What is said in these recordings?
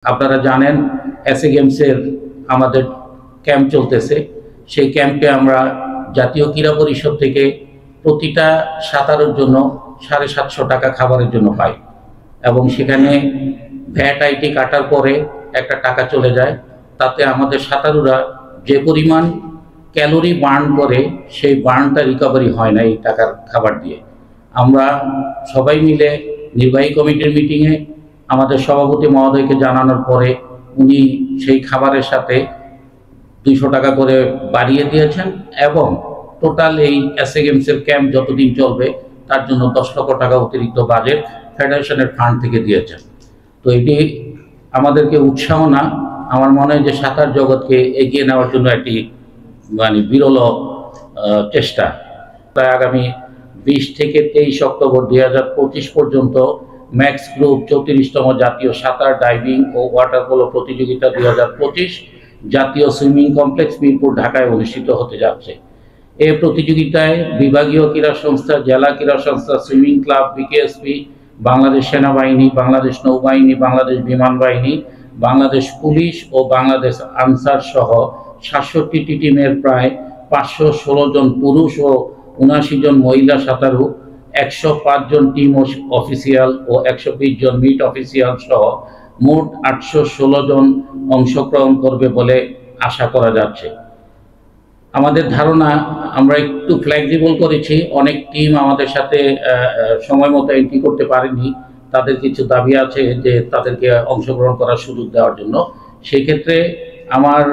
আপনারা জানেন এসএ গেমসের আমাদের ক্যাম্প চলতেছে। সেই ক্যাম্পে আমরা জাতীয় ক্রীড়া পরিষদ থেকে প্রতিটা সাঁতারের জন্য 750 টাকা খাবারের জন্য পাই এবং সেখানে ভ্যাট আইটি কাটার পরে একটা টাকা চলে যায়। তাতে আমাদের সাঁতারুরা যে পরিমাণ ক্যালোরি বার্ন করে সেই বার্নটা রিকভারি হয় না এই টাকার খাবার দিয়ে। আমরা সবাই মিলে নির্বাহী কমিটির মিটিংয়ে আমাদের সভাপতি মহোদয়কে জানানোর পরে উনি সেই খাবারের সাথে 200 টাকা করে বাড়িয়ে দিয়েছেন এবং টোটাল এই এসএ গেমসের ক্যাম্প যতদিন চলবে তার জন্য 10 লক্ষ টাকা অতিরিক্ত বাজেট ফেডারেশনের ফান্ড থেকে দিয়েছেন। তো এটি আমাদেরকে উৎসাহ না, আমার মনে হয় যে সাঁতার জগৎকে এগিয়ে নেওয়ার জন্য একটি বিরল চেষ্টা। তাই আগামী 20 থেকে 23 অক্টোবর 2025 পর্যন্ত ম্যাক্স গ্রুপ 34তম জাতীয় সাঁতার, ডাইভিং ও ওয়াটার পোলো প্রতিযোগিতা 2025 জাতীয় সুইমিং কমপ্লেক্স মিরপুর ঢাকায় অনুষ্ঠিত হতে যাচ্ছে। এই প্রতিযোগিতায় বিভাগীয় ক্রীড়া সংস্থা, জেলা ক্রীড়া সংস্থা, সুইমিং ক্লাব, বিকেএসপি, বাংলাদেশ সেনাবাহিনী, বাংলাদেশ নৌবাহিনী, বাংলাদেশ বিমান বাহিনী, বাংলাদেশ পুলিশ ও বাংলাদেশ আনসার সহ 67টি টিমের প্রায় 516 জন পুরুষ ও 79 জন মহিলা সাঁতারু, 105 জন টিম অফিসিয়াল ও 120 জন মিট অফিসিয়াল সহ মোট 816 জন অংশগ্রহণ করবে বলে আশা করা যাচ্ছে। আমাদের ধারণা আমরা একটু ফ্লেক্সিবল করেছি, অনেক টিম আমাদের সাথে সময় মতো এন্ট্রি করতে পারেনি, তাদের কিছু দাবি আছে যে তাদেরকে অংশগ্রহণ করার সুযোগ দেওয়ার জন্য। সেক্ষেত্রে আমার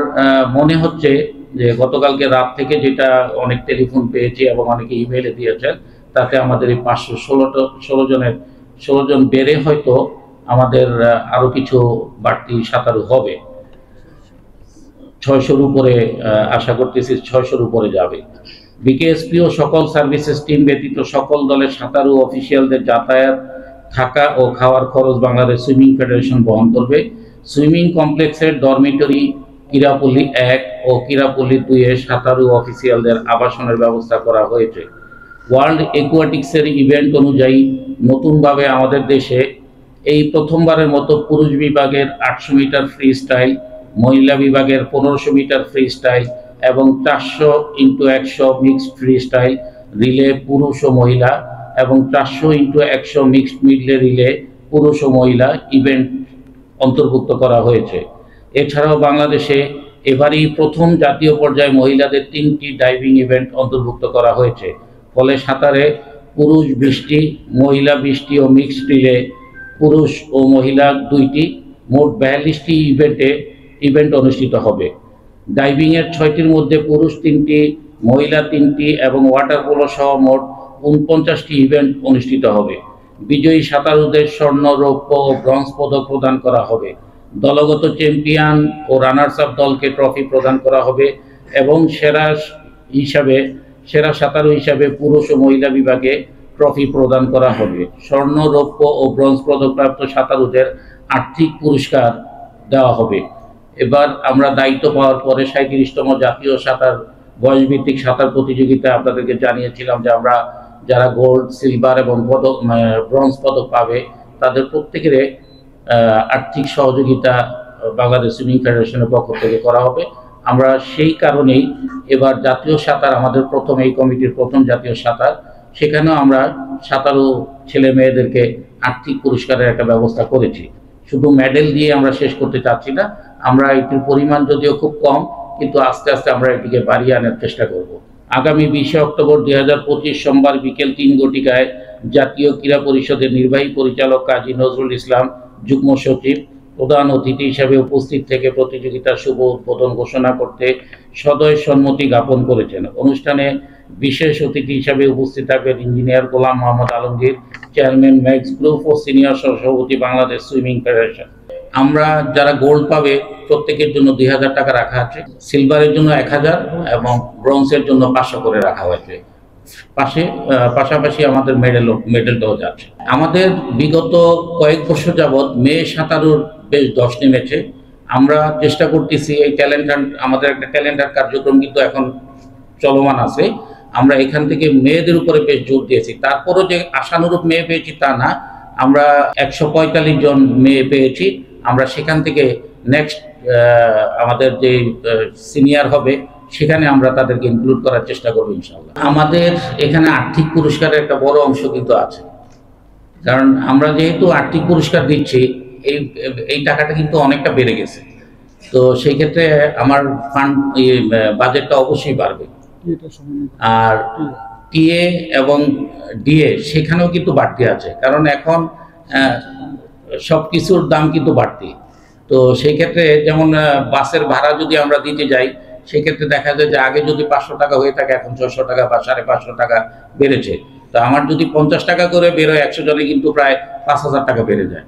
মনে হচ্ছে যে গতকালকে রাত থেকে যেটা অনেক টেলিফোন পেয়েছি এবং অনেকে ইমেইলে দিয়েছেন, তাতে আমাদের এই 516 জন বেড়ে হয়তো আমাদের আরও কিছু বাড়তি সাঁতারু হবে। 600-র উপরে আশা করতেছি, 600-র উপরে যাবে। বিকেএসপি ও সকল সার্ভিসেস টিম ব্যতীত সকল দলের সাঁতারু অফিসিয়ালদের যাতায়াত, থাকা ও খাওয়ার খরচ বাংলাদেশ সুইমিং ফেডারেশন বহন করবে। সুইমিং কমপ্লেক্সের ডরমিটরি ক্রীড়াপল্লী 1 ও ক্রীড়াপল্লী 2 এ সাঁতারু অফিসিয়ালদের আবাসনের ব্যবস্থা করা হয়েছে। ওয়ার্ল্ড অ্যাকুয়াটিক্সের ইভেন্ট অনুযায়ী নতুনভাবে আমাদের দেশে এই প্রথমবারের মতো পুরুষ বিভাগের 800 মিটার ফ্রি স্টাইল, মহিলা বিভাগের 1500 মিটার ফ্রি স্টাইল এবং 400x100 mixed free style relay পুরুষ ও মহিলা এবং 400x100 মিক্সড মিডলে রিলে পুরুষ ও মহিলা ইভেন্ট অন্তর্ভুক্ত করা হয়েছে। এছাড়াও বাংলাদেশে এবারই প্রথম জাতীয় পর্যায়ে মহিলাদের 3টি ডাইভিং ইভেন্ট অন্তর্ভুক্ত করা হয়েছে। ফলে সাঁতারে পুরুষ 20টি, মহিলা 20টি ও মিক্সড রিলে পুরুষ ও মহিলা 2টি, মোট 42টি ইভেন্ট অনুষ্ঠিত হবে। ডাইভিংয়ের 6টির মধ্যে পুরুষ 3টি, মহিলা 3টি এবং ওয়াটার পোলো সহ মোট 49টি ইভেন্ট অনুষ্ঠিত হবে। বিজয়ী সাঁতারুদের স্বর্ণ, রৌপ্য ও ব্রোঞ্জ পদক প্রদান করা হবে। দলগত চ্যাম্পিয়ন ও রানার্স আপ দলকে ট্রফি প্রদান করা হবে এবং সেরা সাঁতারু হিসাবে পুরুষ ও মহিলা বিভাগে ট্রফি প্রদান করা হবে। স্বর্ণ, রৌপ্য ও ব্রোঞ্জ পদকপ্রাপ্ত সাঁতারুদের আর্থিক পুরস্কার দেওয়া হবে। এবার আমরা দায়িত্ব পাওয়ার পরে 37তম জাতীয় সাঁতার বয়সভিত্তিক সাঁতার প্রতিযোগিতা আপনাদেরকে জানিয়েছিলাম যে আমরা যারা গোল্ড, সিলভার এবং ব্রোঞ্জ পদক পাবে তাদের প্রত্যেকের আর্থিক সহযোগিতা বাংলাদেশ সুইমিং ফেডারেশনের পক্ষ থেকে করা হবে। আমরা সেই কারণেই এবার জাতীয় সাঁতার আমাদের এই কমিটির প্রথম জাতীয় সাঁতার, সেখানেও আমরা সাঁতারু ছেলে মেয়েদেরকে আর্থিক পুরস্কারের একটা ব্যবস্থা করেছি। শুধু মেডেল দিয়ে আমরা শেষ করতে চাচ্ছি না, আমরা এটির পরিমাণ যদিও খুব কম, কিন্তু আস্তে আস্তে আমরা এটিকে বাড়িয়ে আনার চেষ্টা করব। আগামী 20 অক্টোবর 2025 সোমবার বিকেল 3 ঘটিকায় জাতীয় ক্রীড়া পরিষদের নির্বাহী পরিচালক কাজী নজরুল ইসলাম, যুগ্ম সচিব, প্রধান অতিথি হিসাবে উপস্থিত থেকে প্রতিযোগিতার শুভ উদ্বোধন ঘোষণা করতে সদয় সম্মতি জ্ঞাপন করেছেন। অনুষ্ঠানে বিশেষ অতিথি হিসাবে উপস্থিত থাকবেন engineer Golam Mohammad Alamgir, chairman Max group ও সিনিয়র সহসভাপতি বাংলাদেশ সুইমিং ফেডারেশন। আমরা যারা গোল্ড পাবে প্রত্যেকের জন্য 2000 টাকা রাখা আছে, সিলভারের জন্য 1000 এবং ব্রোঞ্জের জন্য 500 করে রাখা হয়েছে। পাশাপাশি আমাদের মেডেলটাও যাচ্ছে। আমাদের বিগত কয়েক বছর যাবৎ মেয়ে সাঁতারুর বেশ দশ নেমেছে। আমরা চেষ্টা করতেছি এই আমাদের একটা ট্যালেন্টার কার্যক্রম কিন্তু এখন চলমান আছে। আমরা এখান থেকে মেয়েদের উপরে বেশ জোর দিয়েছি। তারপরও যে আশানুরূপ মেয়ে পেয়েছি তা না, আমরা 145 জন মেয়ে পেয়েছি। আমরা সেখান থেকে নেক্সট আমাদের যে সিনিয়র হবে সেখানে আমরা তাদেরকে ইনক্লুড করার চেষ্টা করবো ইনশাআল্লাহ। আমাদের এখানে আর্থিক পুরস্কারের একটা বড় অংশ কিন্তু আছে, কারণ আমরা যেহেতু আর্থিক পুরস্কার দিচ্ছি এই এই টাকাটা কিন্তু অনেকটা বেড়ে গেছে। তো সেই ক্ষেত্রে আমার ফান্ড বাজেটটা অবশ্যই বাড়বে। আর টিএ এবং ডিএ সেখানেও কিন্তু বাড়তি আছে, কারণ এখন সব কিছুর দাম কিন্তু বাড়তি। তো সেই ক্ষেত্রে যেমন বাসের ভাড়া যদি আমরা দিতে যাই, সেক্ষেত্রে দেখা যায় যে আগে যদি 500 টাকা হয়ে থাকে এখন 600 টাকা বা 550 টাকা বেড়েছে। তো আমার যদি 50 টাকা করে বেরোয় 100 জনে কিন্তু প্রায় 5000 টাকা বেড়ে যায়।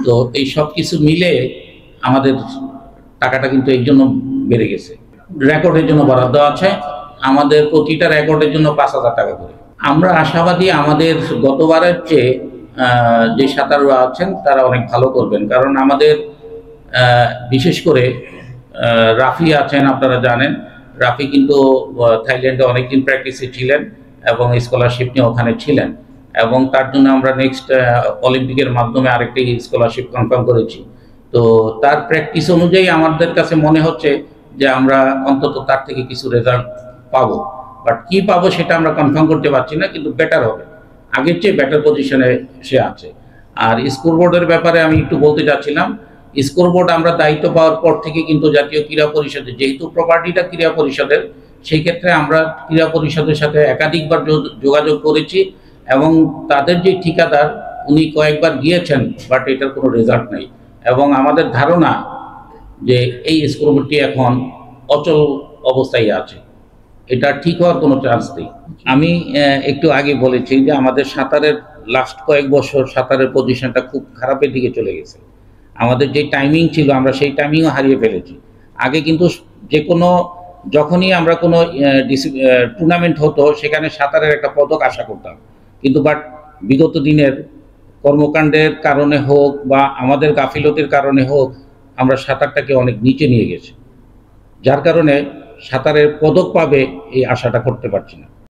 তো এই সব কিছু মিলে আমাদের টাকাটা কিন্তু এই জন্য বেড়ে গেছে। রেকর্ডের জন্য বরাদ্দ আছে, আমাদের প্রতিটা রেকর্ডের জন্য 5000 টাকা করে। আমরা আশাবাদী আমাদের গতবারের চেয়ে যে সাঁতারুরা আছেন তারা অনেক ভালো করবেন, কারণ আমাদের বিশেষ করে রাফি আছেন, আপনারা জানেন রাফি কিন্তু থাইল্যান্ডে অনেকদিন প্র্যাকটিসে ছিলেন এবং স্কলারশিপ নিয়ে ওখানে ছিলেন, এবং তার জন্য আমরা নেক্সট অলিম্পিকের মাধ্যমে আরেকটি স্কলারশিপ কনফার্ম করেছি। তো তার প্র্যাকটিস অনুযায়ী আমাদের কাছে মনে হচ্ছে যে আমরা অন্তত তার থেকে কিছু রেজাল্ট পাবো, বাট কি পাবো সেটা আমরা কনফার্ম করতে পারছি না, কিন্তু বেটার হবে, আগের চেয়ে বেটার পজিশনে সে আছে। আর স্কোরবোর্ডের ব্যাপারে আমি একটু বলতে চাচ্ছিলাম, স্কোরবোর্ড আমরা দায়িত্ব পাওয়ার পর থেকে কিন্তু জাতীয় ক্রীড়া পরিষদে, যেহেতু প্রপার্টিটা ক্রীড়া পরিষদের, সেই ক্ষেত্রে আমরা ক্রীড়া পরিষদের সাথে একাধিকবার যোগাযোগ করেছি, এবং তাদের যে ঠিকাদার উনি কয়েকবার গিয়েছেন, বাট এটার কোনো রেজাল্ট নেই। এবং আমাদের ধারণা যে এই স্কোরবোর্ডটি এখন অচল অবস্থায় আছে, এটা ঠিক হওয়ার কোনো চান্স নেই। আমি একটু আগে বলেছি যে আমাদের সাঁতারের লাস্ট কয়েক বছর সাঁতারের পজিশনটা খুব খারাপের দিকে চলে গেছে। আমাদের যে টাইমিং ছিল আমরা সেই টাইমিংও হারিয়ে ফেলেছি। আগে কিন্তু যে কোনো যখনই আমরা কোনো টুর্নামেন্ট হতো সেখানে সাঁতারের একটা পদক আশা করতাম, কিন্তু বাট বিগত দিনের কর্মকাণ্ডের কারণে হোক বা আমাদের গাফিলতির কারণে হোক আমরা সাঁতারটাকে অনেক নিচে নিয়ে গেছি, যার কারণে সাঁতারের পদক পাবে এই আশাটা করতে পারছি না।